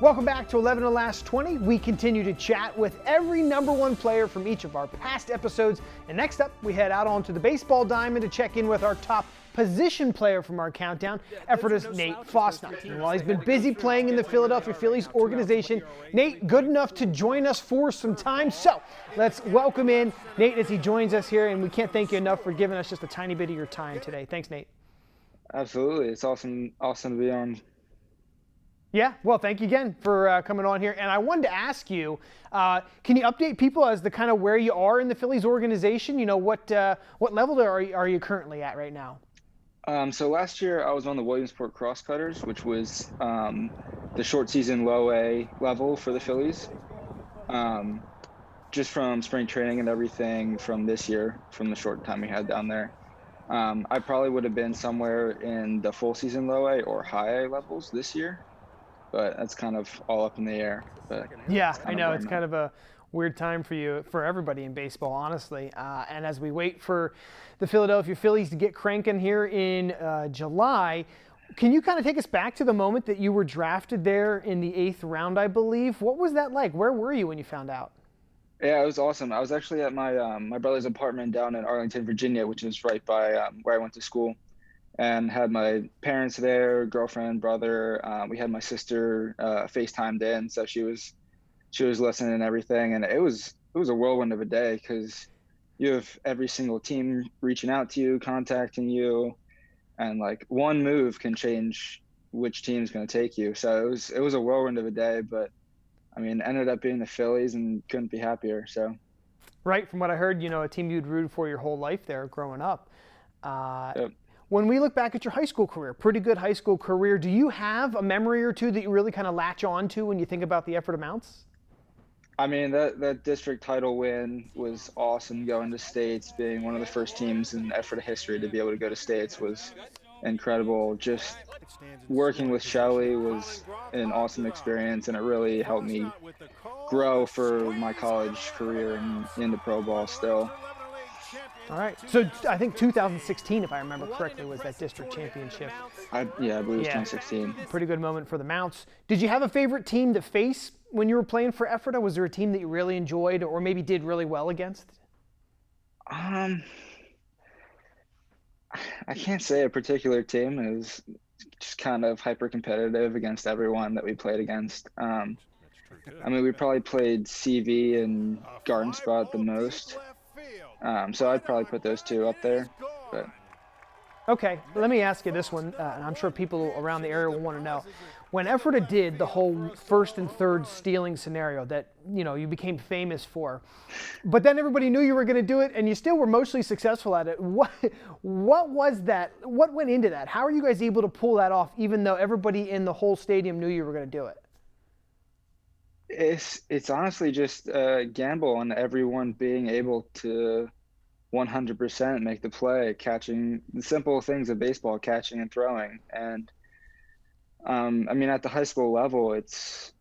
Welcome back to 11 of the Last 20. We continue to chat with every number one player from each of our past episodes. And next up, we head out onto the baseball diamond to check in with our top position player from our countdown, Ephrata's Nate Fosnot. And while he's been busy playing in the Philadelphia Phillies organization, Nate, good enough to join us for some time. So let's welcome in Nate as he joins us here. And we can't thank you enough for giving us just a tiny bit of your time today. Thanks, Nate. Absolutely. It's awesome to be on. Yeah, well, thank you again for coming on here. And I wanted to ask you, can you update people as to kind of where you are in the Phillies organization? You know, what level are you currently at right now? So last year I was on the Williamsport Crosscutters, which was the short season low A level for the Phillies. Just from spring training and everything from this year, from the short time we had down there. I probably would have been somewhere in the full season low A or high A levels this year. But that's kind of all up in the air. But yeah, I know it's kind of a weird time for everybody in baseball, honestly. And as we wait for the Philadelphia Phillies to get cranking here in July, can you kind of take us back to the moment that you were drafted there in the 8th round, I believe? What was that like? Where were you when you found out? Yeah, it was awesome. I was actually at my brother's apartment down in Arlington, Virginia, which is right by where I went to school. And had my parents there, girlfriend, brother. We had my sister FaceTimed in, so she was listening and everything. And it was a whirlwind of a day because you have every single team reaching out to you, contacting you, and like one move can change which team's going to take you. So it was a whirlwind of a day, but I mean, ended up being the Phillies and couldn't be happier. So. Right, from what I heard, you know, a team you'd rooted for your whole life there growing up. Yep. When we look back at your high school career, pretty good high school career, do you have a memory or two that you really kind of latch on to when you think about the Ephrata Mounts? I mean, that district title win was awesome. Going to states, being one of the first teams in Ephrata history to be able to go to states was incredible. Just working with Shelly was an awesome experience, and it really helped me grow for my college career and into pro ball still. All right. So I think 2016, if I remember correctly, was that district championship. I believe it was 2016. Pretty good moment for the Mounts. Did you have a favorite team to face when you were playing for Ephrata? Was there a team that you really enjoyed or maybe did really well against? I can't say a particular team. It was just kind of hyper competitive against everyone that we played against. I mean, we probably played CV and Garden Spot the most. So I'd probably put those two up there. But. Okay, let me ask you this one, and I'm sure people around the area will want to know. When Ephrata did the whole first and third stealing scenario that, you know, you became famous for, but then everybody knew you were going to do it and you still were mostly successful at it, what was that? What went into that? How are you guys able to pull that off even though everybody in the whole stadium knew you were going to do it? It's honestly just a gamble on everyone being able to 100% make the play, catching the simple things of baseball, catching and throwing. And I mean, at the high school level, it's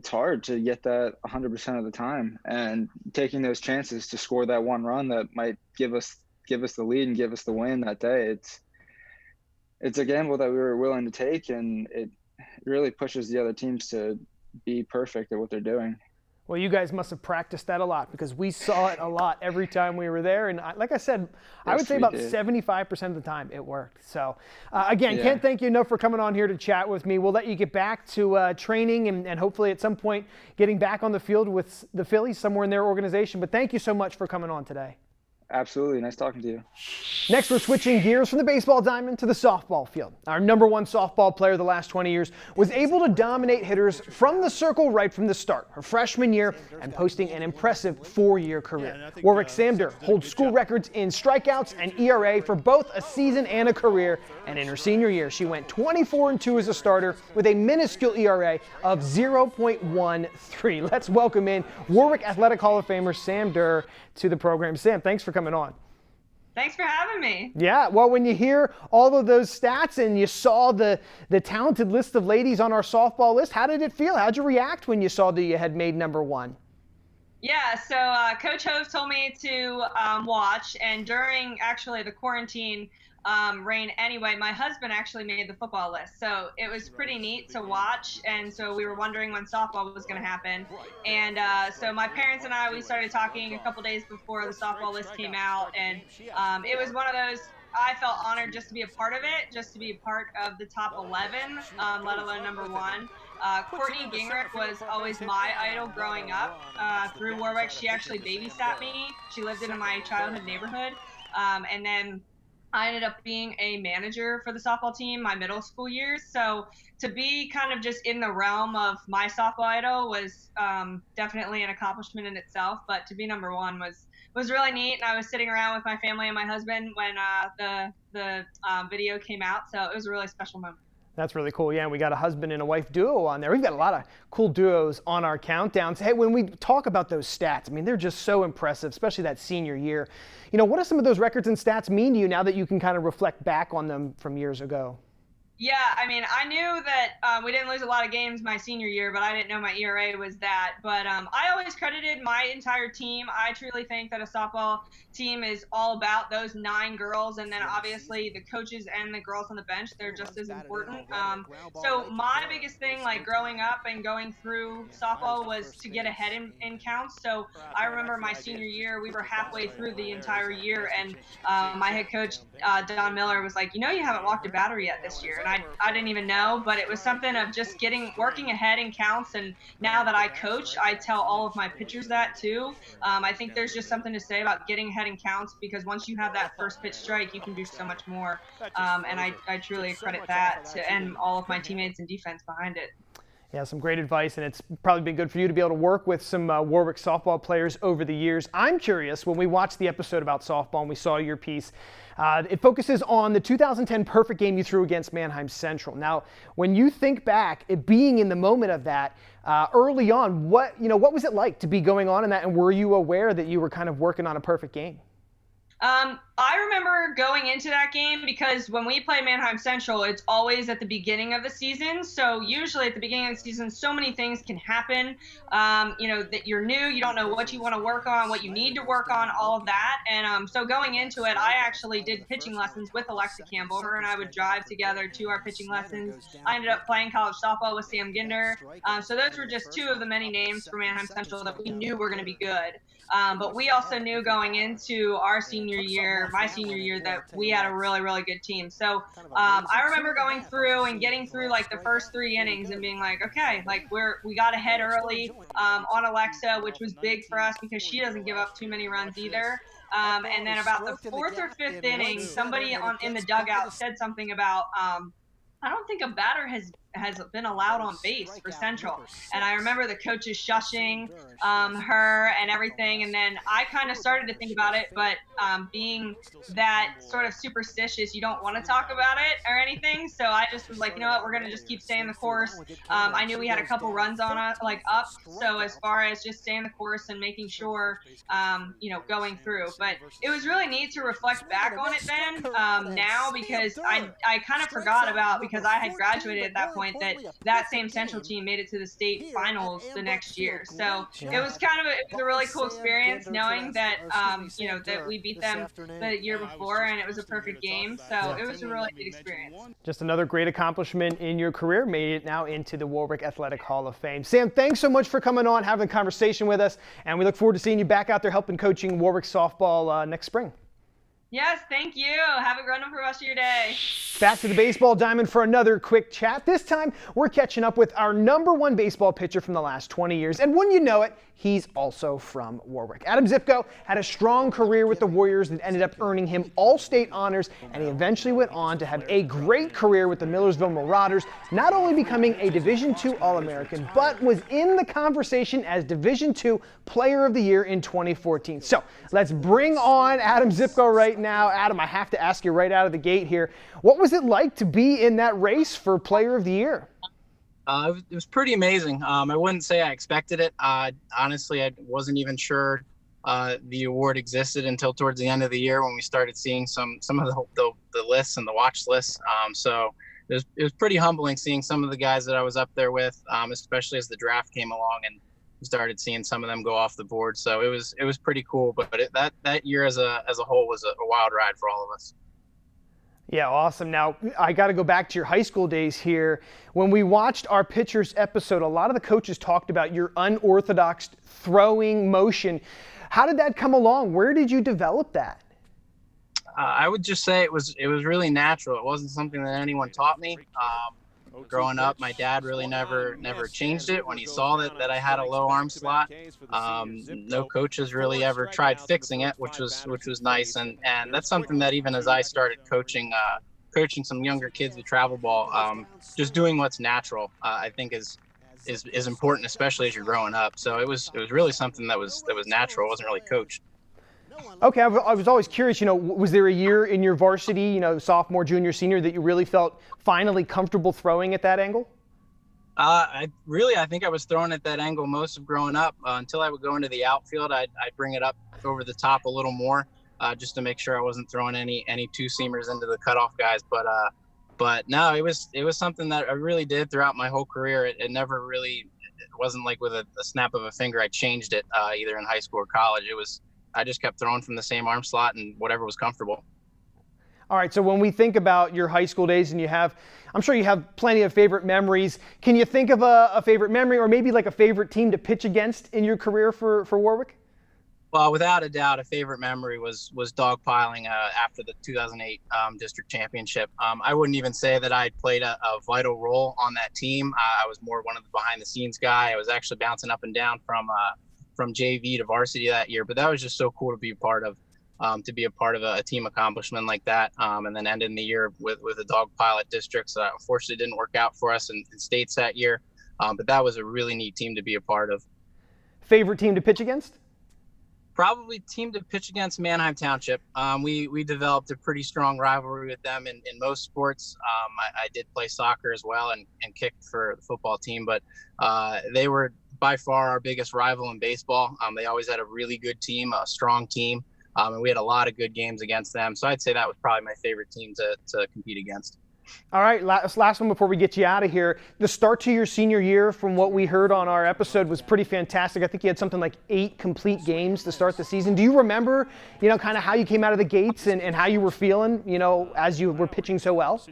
hard to get that 100% of the time. And taking those chances to score that one run that might give us the lead and give us the win that day, it's a gamble that we were willing to take, and it really pushes the other teams to be perfect at what they're doing. Well, you guys must have practiced that a lot because we saw it a lot every time we were there. And like I said, I would say about 75% of the time it worked. So, again, can't thank you enough for coming on here to chat with me. We'll let you get back to training and hopefully at some point getting back on the field with the Phillies somewhere in their organization. But thank you so much for coming on today. Absolutely. Nice talking to you. Next, we're switching gears from the baseball diamond to the softball field. Our number one softball player the last 20 years was able to dominate hitters from the circle right from the start, her freshman year, and posting an impressive 4-year career. Warwick Durr holds school records in strikeouts and ERA for both a season and a career, and in her senior year, she went 24-2 as a starter with a minuscule ERA of 0.13. Let's welcome in Warwick Athletic Hall of Famer Sam Durr to the program. Sam, thanks for coming on. Thanks for having me. Yeah, well, when you hear all of those stats and you saw the talented list of ladies on our softball list, how did it feel? How'd you react when you saw that you had made number one? Yeah, so Coach Hove told me to watch, and during actually the quarantine, rain anyway. My husband actually made the football list, so it was pretty neat to watch. And so we were wondering when softball was going to happen. And so my parents and I, we started talking a couple days before the softball list came out, and it was one of those. I felt honored just to be a part of it, just to be a part of the top 11, let alone number one. Courtney Gingrich was always my idol growing up through Warwick. She actually babysat me. She lived in my childhood neighborhood. And then I ended up being a manager for the softball team my middle school years. So to be kind of just in the realm of my softball idol was definitely an accomplishment in itself. But to be number one was really neat. And I was sitting around with my family and my husband when the video came out. So it was a really special moment. That's really cool. Yeah, and we got a husband and a wife duo on there. We've got a lot of cool duos on our countdowns. Hey, when we talk about those stats, I mean, they're just so impressive, especially that senior year. You know, what do some of those records and stats mean to you now that you can kind of reflect back on them from years ago? Yeah, I mean, I knew that we didn't lose a lot of games my senior year, but I didn't know my ERA was that. But I always credited my entire team. I truly think that a softball team is all about those 9 girls, and then obviously the coaches and the girls on the bench, they're just as important. So my biggest thing, like growing up and going through softball, was to get ahead in counts. So I remember my senior year, we were halfway through the entire year, and my head coach, Don Miller, was like, you haven't walked a batter yet this year. And I didn't even know, but it was something of just working ahead in counts. And now that I coach, I tell all of my pitchers that too. I think there's just something to say about getting ahead in counts, because once you have that first pitch strike, you can do so much more. And I truly credit that and all of my teammates and defense behind it. Yeah, some great advice, and it's probably been good for you to be able to work with some Warwick softball players over the years. I'm curious, when we watched the episode about softball and we saw your piece, it focuses on the 2010 perfect game you threw against Manheim Central. Now, when you think back at being in the moment of that, early on, what was it like to be going on in that, and were you aware that you were kind of working on a perfect game? I remember going into that game because when we play Manheim Central, it's always at the beginning of the season. So usually at the beginning of the season, so many things can happen, that you're new, you don't know what you want to work on, what you need to work on, all of that. And so going into it, I actually did pitching lessons with Alexa Campbell. Her and I would drive together to our pitching lessons. I ended up playing college softball with Sam Ginder. So those were just 2 of the many names for Manheim Central that we knew were going to be good. But we also knew going into our my senior year, that we had a really, really good team. So I remember going through and getting through like the first 3 innings and being like, okay, like we got ahead early on Alexa, which was big for us because she doesn't give up too many runs either. And then about the 4th or 5th inning, somebody in the dugout said something about, I don't think a batter has been allowed on base for Central. And I remember the coaches shushing her and everything. And then I kind of started to think about it, but being that sort of superstitious, you don't want to talk about it or anything. So I just was like, you know what, we're going to just keep staying the course. I knew we had a couple runs on us, like up. So as far as just staying the course and making sure, going through. But it was really neat to reflect back on it then now, because I kind of forgot about, because I had graduated at that point, that same Central team made it to the state finals the next year. So it was a really cool experience knowing that, that we beat them the year before, and it was a perfect game. So it was a really good experience. Just another great accomplishment in your career, made it now into the Warwick Athletic Hall of Fame. Sam, thanks so much for coming on, having a conversation with us, and we look forward to seeing you back out there helping coaching Warwick softball next spring. Yes, thank you. Have a great rest of your day. Back to the baseball diamond for another quick chat. This time, we're catching up with our #1 baseball pitcher from the last 20 years. And wouldn't you know it, he's also from Warwick. Adam Zipko had a strong career with the Warriors that ended up earning him all-state honors, and he eventually went on to have a great career with the Millersville Marauders, not only becoming a Division II All-American, but was in the conversation as Division II Player of the Year in 2014. So let's bring on Adam Zipko right now. Adam, I have to ask you right out of the gate here, what was it like to be in that race for Player of the Year? It was pretty amazing. I wouldn't say I expected it. Honestly, I wasn't even sure the award existed until towards the end of the year when we started seeing some of the lists and the watch lists. So it was pretty humbling seeing some of the guys that I was up there with, especially as the draft came along and started seeing some of them go off the board. So it was pretty cool. But that year as a whole was a wild ride for all of us. Yeah, awesome. Now, I got to go back to your high school days here. When we watched our pitchers episode, a lot of the coaches talked about your unorthodox throwing motion. How did that come along? Where did you develop that? I would just say it was really natural. It wasn't something that anyone taught me. Growing up, my dad really never changed it when he saw that I had a low arm slot. No coaches really ever tried fixing it, which was nice. And that's something that even as I started coaching some younger kids with travel ball, just doing what's natural, I think is important, especially as you're growing up. So it was really something that was natural. It wasn't really coached. Okay, I was always curious, was there a year in your varsity, sophomore, junior, senior, that you really felt finally comfortable throwing at that angle? I think I was throwing at that angle most of growing up until I would go into the outfield. I'd bring it up over the top a little more just to make sure I wasn't throwing any two-seamers into the cutoff guys. But no, it was something that I really did throughout my whole career. It never really, it wasn't like with a snap of a finger I changed it either in high school or college. I just kept throwing from the same arm slot and whatever was comfortable. All right, so when we think about your high school days, and I'm sure you have plenty of favorite memories. Can you think of a favorite memory or maybe like a favorite team to pitch against in your career for Warwick? Well, without a doubt, a favorite memory was dogpiling after the 2008 district championship. I wouldn't even say that I'd played a vital role on that team. I was more one of the behind-the-scenes guy. I was actually bouncing up and down from JV to varsity that year, but that was just so cool to be a part of a team accomplishment like that, and then ending the year with a dog pile at districts. Unfortunately, it didn't work out for us in states that year, but that was a really neat team to be a part of. Favorite team to pitch against? Probably team to pitch against Manheim Township. We developed a pretty strong rivalry with them in most sports. I did play soccer as well and kicked for the football team, but they were by far our biggest rival in baseball. They always had a really good team, a strong team, and we had a lot of good games against them. So I'd say that was probably my favorite team to compete against. All right, last one before we get you out of here. The start to your senior year, from what we heard on our episode, was pretty fantastic. I think you had something like 8 complete games to start the season. Do you remember, kind of how you came out of the gates and how you were feeling, as you were pitching so well?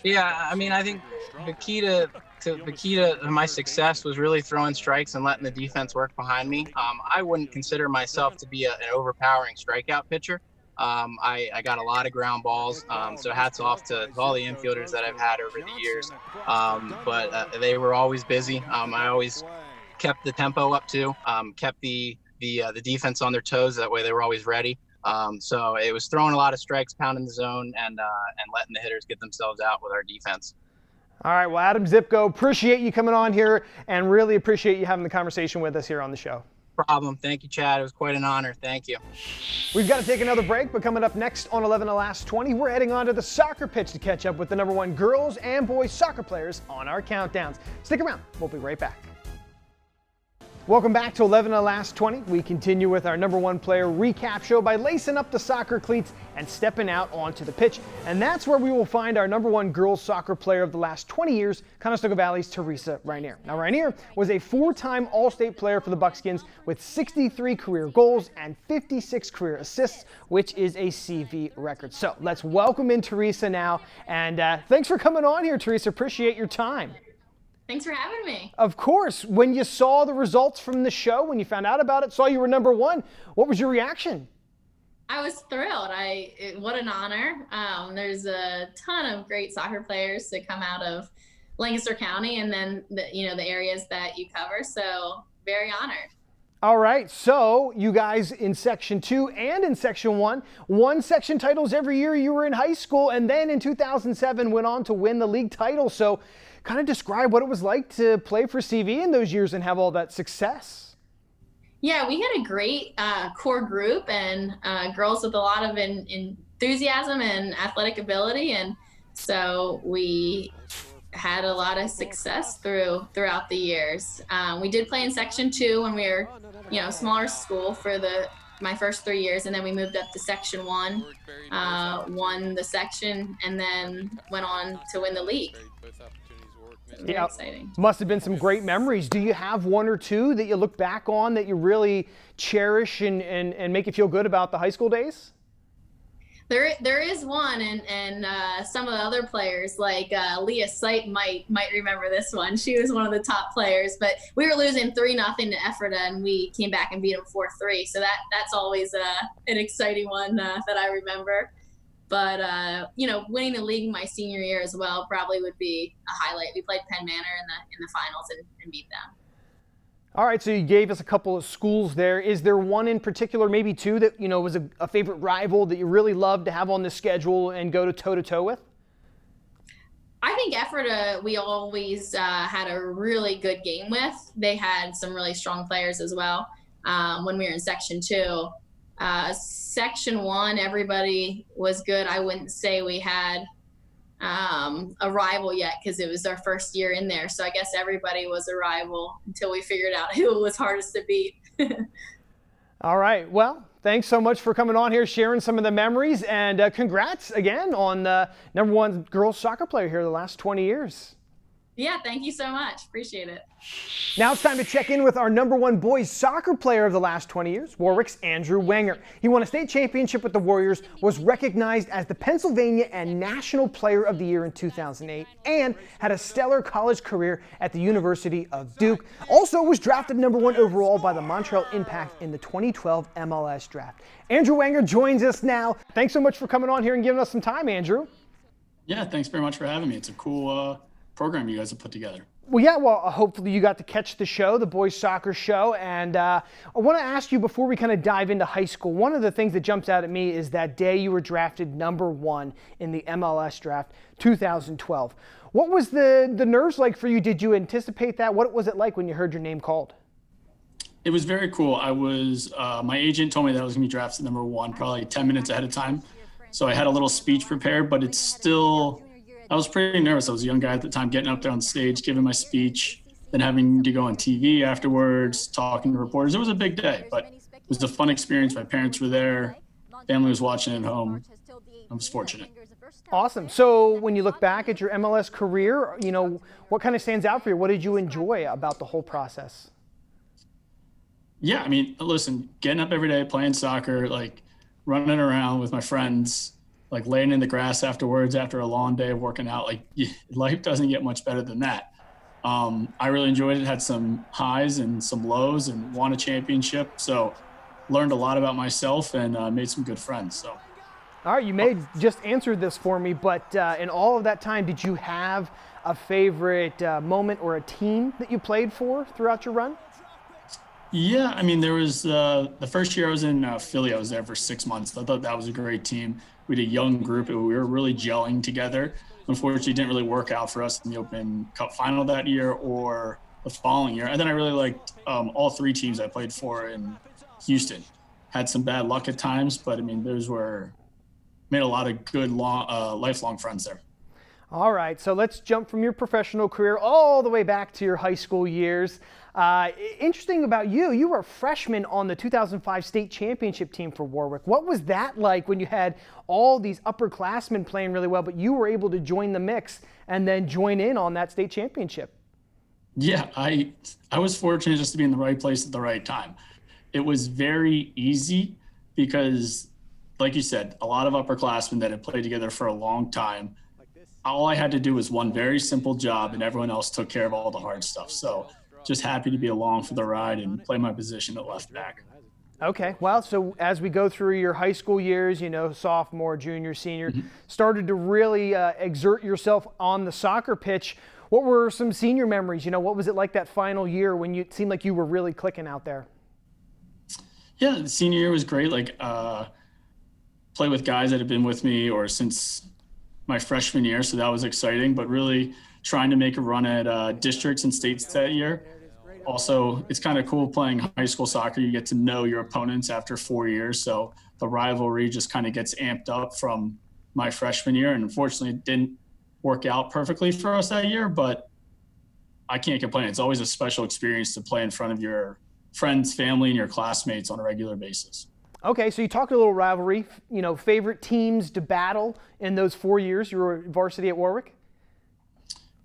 Yeah, I mean, I think the key to my success was really throwing strikes and letting the defense work behind me. I wouldn't consider myself to be an overpowering strikeout pitcher. I got a lot of ground balls, so hats off to all the infielders that I've had over the years. But they were always busy. I always kept the tempo up too, kept the defense on their toes. That way they were always ready. So it was throwing a lot of strikes, pounding the zone, and letting the hitters get themselves out with our defense. All right, well, Adam Zipko, appreciate you coming on here and really appreciate you having the conversation with us here on the show. Problem. Thank you, Chad. It was quite an honor. Thank you. We've got to take another break, but coming up next on 11 the Last 20, we're heading on to the soccer pitch to catch up with the #1 girls and boys soccer players on our countdowns. Stick around. We'll be right back. Welcome back to 11 the Last 20. We continue with our #1 player recap show by lacing up the soccer cleats and stepping out onto the pitch. And that's where we will find our #1 girls soccer player of the last 20 years, Conestoga Valley's Theresa Reiner. Now, Reiner was a 4-time All-State player for the Buckskins with 63 career goals and 56 career assists, which is a CV record. So let's welcome in Theresa now. And thanks for coming on here, Theresa. Appreciate your time. Thanks for having me. Of course. When you saw the results from the show, when you found out about it, saw you were #1, what was your reaction? I was thrilled. What an honor. There's a ton of great soccer players that come out of Lancaster County and then the areas that you cover. So very honored. All right. So you guys in Section 2 and in Section 1 won section titles every year you were in high school, and then in 2007 went on to win the league title. So kind of describe what it was like to play for CV in those years and have all that success. Yeah, we had a great core group and girls with a lot of enthusiasm and athletic ability. And so we had a lot of success throughout the years. We did play in Section 2 when we were, smaller school for my first 3 years. And then we moved up to Section 1, won the section, and then went on to win the league. Very exciting. Must have been some great memories. Do you have one or two that you look back on that you really cherish and make you feel good about the high school days? There is one, and some of the other players like Leah Sight might remember this one. She was one of the top players, but we were losing 3-0 to Ephrata, and we came back and beat them 4-3. So that's always an exciting one that I remember. But winning the league my senior year as well probably would be a highlight. We played Penn Manor in the finals and beat them. All right, so you gave us a couple of schools there. Is there one in particular, maybe two, that was a favorite rival that you really loved to have on the schedule and go to toe-to-toe with? I think Ephrata we always had a really good game with. They had some really strong players as well when we were in Section 2. Section 1, everybody was good. I wouldn't say we had a rival yet because it was our first year in there. So I guess everybody was a rival until we figured out who was hardest to beat. All right. Well, thanks so much for coming on here, sharing some of the memories, and congrats again on #1 girls soccer player here the last 20 years. Yeah, thank you so much. Appreciate it. Now it's time to check in with our #1 boys soccer player of the last 20 years, Warwick's Andrew Wenger. He won a state championship with the Warriors, was recognized as the Pennsylvania and National Player of the Year in 2008, and had a stellar college career at the University of Duke. Also was drafted #1 overall by the Montreal Impact in the 2012 MLS draft. Andrew Wenger joins us now. Thanks so much for coming on here and giving us some time, Andrew. Yeah, thanks very much for having me. It's a cool program you guys have put together. Well, yeah, hopefully you got to catch the show, the boys soccer show. And I want to ask you, before we kind of dive into high school, one of the things that jumps out at me is that day you were drafted #1 in the MLS draft, 2012. What was the nerves like for you? Did you anticipate that? What was it like when you heard your name called? It was very cool. My agent told me that I was going to be drafted #1 probably 10 minutes ahead of time. So I had a little speech prepared, but I was pretty nervous. I was a young guy at the time, getting up there on stage, giving my speech, then having to go on TV afterwards, talking to reporters. It was a big day, but it was a fun experience. My parents were there. Family was watching at home. I was fortunate. Awesome. So when you look back at your MLS career, what kind of stands out for you? What did you enjoy about the whole process? Yeah, I mean, listen, getting up every day, playing soccer, like running around with my friends, like laying in the grass afterwards after a long day of working out, life doesn't get much better than that. I really enjoyed it, had some highs and some lows, and won a championship. So learned a lot about myself and made some good friends. So. All right, you may have just answered this for me, but in all of that time, did you have a favorite moment or a team that you played for throughout your run? Yeah, I mean, there was the first year I was in Philly, I was there for 6 months. I thought that was a great team. We had a young group, and we were really gelling together. Unfortunately, it didn't really work out for us in the Open Cup final that year or the following year. And then I really liked all 3 teams I played for in Houston. Had some bad luck at times, but I mean, made a lot of good lifelong friends there. All right, so let's jump from your professional career all the way back to your high school years. Interesting about you were a freshman on the 2005 state championship team for Warwick. What was that like when you had all these upperclassmen playing really well, but you were able to join the mix and then join in on that state championship? Yeah, I was fortunate just to be in the right place at the right time. It was very easy because, like you said, a lot of upperclassmen that had played together for a long time. All I had to do was one very simple job, and everyone else took care of all the hard stuff. So just happy to be along for the ride and play my position at left back. Okay, well, so as we go through your high school years, sophomore, junior, senior, started to really exert yourself on the soccer pitch. What were some senior memories? What was it like that final year when it seemed like you were really clicking out there? Yeah, the senior year was great. Play with guys that have been with me or since my freshman year, so that was exciting, but really trying to make a run at districts and states that year. Also, it's kind of cool playing high school soccer. You get to know your opponents after 4 years, so the rivalry just kind of gets amped up from my freshman year, and unfortunately it didn't work out perfectly for us that year, but I can't complain. It's always a special experience to play in front of your friends, family, and your classmates on a regular basis. Okay, so you talked a little rivalry, favorite teams to battle in those 4 years you were varsity at Warwick?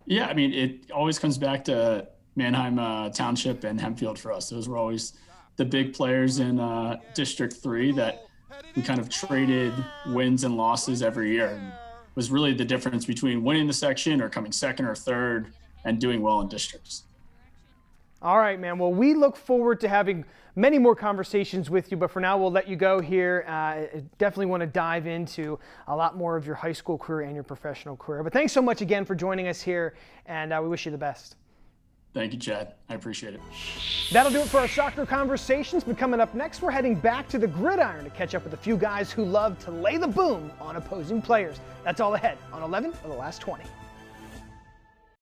Yeah, I mean, it always comes back to Manheim Township and Hempfield for us. Those were always the big players in District 3 that we kind of traded wins and losses every year. And it was really the difference between winning the section or coming second or third and doing well in districts. All right, man. Well, we look forward to having many more conversations with you, but for now, we'll let you go here. Definitely want to dive into a lot more of your high school career and your professional career. But thanks so much again for joining us here, and we wish you the best. Thank you, Chad. I appreciate it. That'll do it for our soccer conversations, but coming up next, we're heading back to the gridiron to catch up with a few guys who love to lay the boom on opposing players. That's all ahead on 11 of the last 20.